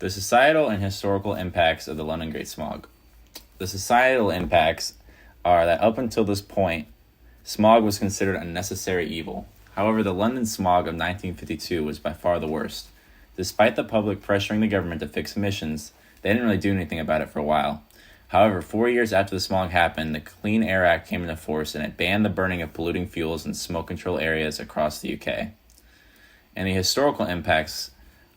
The societal and historical impacts of the London Great Smog. The societal impacts are that up until this point, smog was considered a necessary evil. However, the London smog of 1952 was by far the worst. Despite the public pressuring the government to fix emissions, they didn't really do anything about it for a while. However, 4 years after the smog happened, the Clean Air Act came into force and it banned the burning of polluting fuels in smoke control areas across the UK. And the historical impacts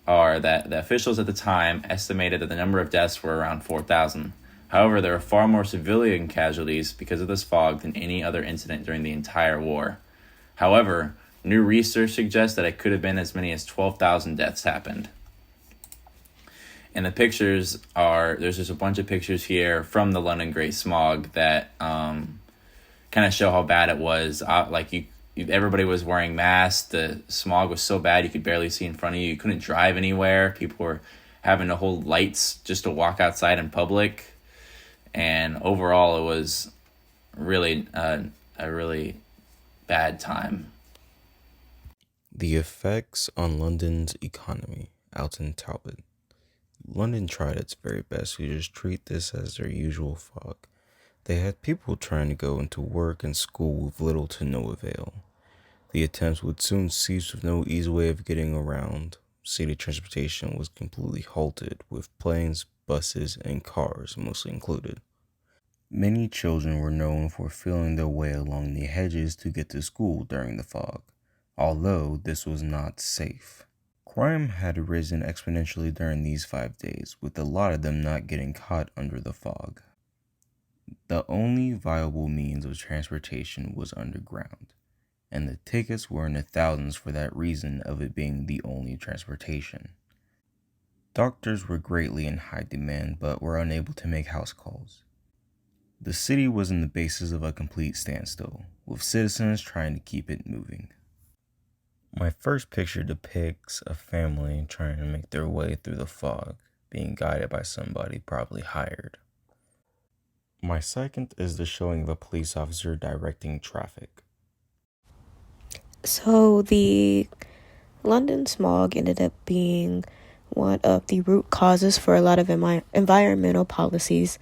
are that the officials at the time estimated that the number of deaths were around 4,000. However, there were far more civilian casualties because of this fog than any other incident during the entire war. However, new research suggests that it could have been as many as 12,000 deaths happened. And the pictures there's just a bunch of pictures here from the London Great Smog that kind of show how bad it was. Everybody was wearing masks. The smog was so bad you could barely see in front of you. You couldn't drive anywhere. People were having to hold lights just to walk outside in public. And overall, it was really a really bad time. The effects on London's economy. Alton Talbot. London tried its very best to just treat this as their usual fog. They had people trying to go into work and school with little to no avail. The attempts would soon cease with no easy way of getting around. City transportation was completely halted, with planes, buses, and cars mostly included. Many children were known for feeling their way along the hedges to get to school during the fog, although this was not safe. Crime had risen exponentially during these 5 days, with a lot of them not getting caught under the fog. The only viable means of transportation was underground, and the tickets were in the thousands for that reason of it being the only transportation. Doctors were greatly in high demand but were unable to make house calls. The city was in the basis of a complete standstill, with citizens trying to keep it moving. My first picture depicts a family trying to make their way through the fog, being guided by somebody probably hired. My second is the showing of a police officer directing traffic. So the London smog ended up being one of the root causes for a lot of environmental policies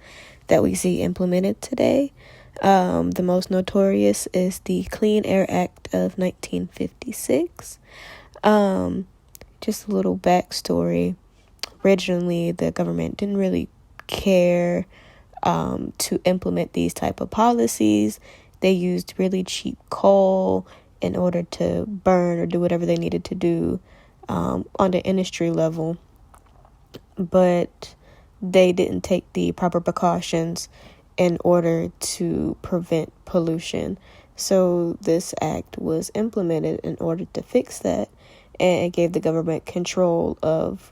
that we see implemented today. The most notorious is the Clean Air Act of 1956. Just a little backstory. Originally, the government didn't really care to implement these type of policies. They used really cheap coal in order to burn or do whatever they needed to do on the industry level. But they didn't take the proper precautions in order to prevent pollution. So this act was implemented in order to fix that, and it gave the government control of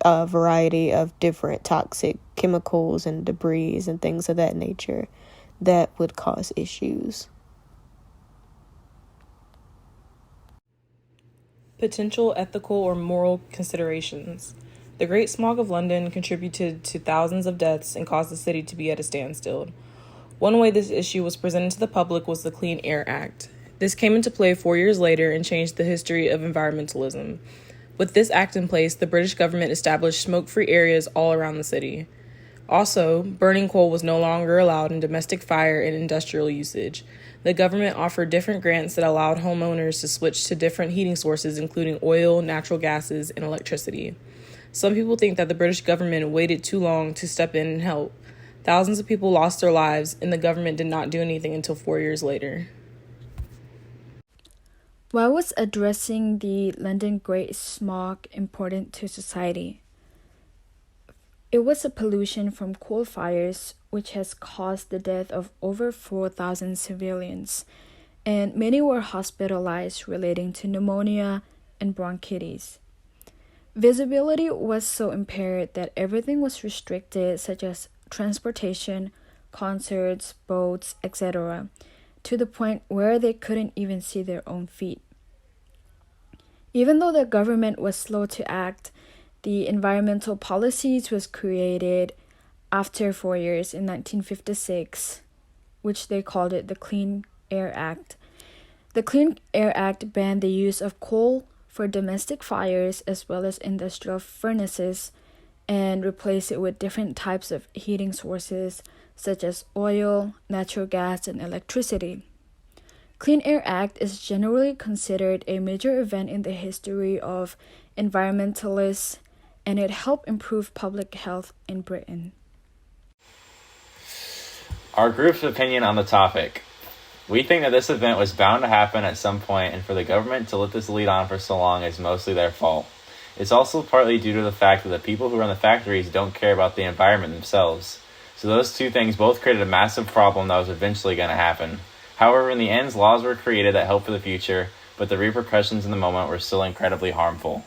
a variety of different toxic chemicals and debris and things of that nature that would cause issues. Potential ethical or moral considerations. The Great Smog of London contributed to thousands of deaths and caused the city to be at a standstill. One way this issue was presented to the public was the Clean Air Act. This came into play 4 years later and changed the history of environmentalism. With this act in place, the British government established smoke-free areas all around the city. Also, burning coal was no longer allowed in domestic fire and industrial usage. The government offered different grants that allowed homeowners to switch to different heating sources, including oil, natural gases, and electricity. Some people think that the British government waited too long to step in and help. Thousands of people lost their lives, and the government did not do anything until 4 years later. Why was addressing the London Great Smog important to society? It was a pollution from coal fires which has caused the death of over 4,000 civilians, and many were hospitalized relating to pneumonia and bronchitis. Visibility was so impaired that everything was restricted, such as transportation, concerts, boats, etc., to the point where they couldn't even see their own feet. Even though the government was slow to act, the environmental policies was created after 4 years in 1956, which they called it the Clean Air Act. The Clean Air Act banned the use of coal for domestic fires as well as industrial furnaces, and replace it with different types of heating sources such as oil, natural gas, and electricity. Clean Air Act is generally considered a major event in the history of environmentalists, and it helped improve public health in Britain. Our group's opinion on the topic. We think that this event was bound to happen at some point, and for the government to let this lead on for so long is mostly their fault. It's also partly due to the fact that the people who run the factories don't care about the environment themselves. So those two things both created a massive problem that was eventually going to happen. However, in the end, laws were created that help for the future, but the repercussions in the moment were still incredibly harmful.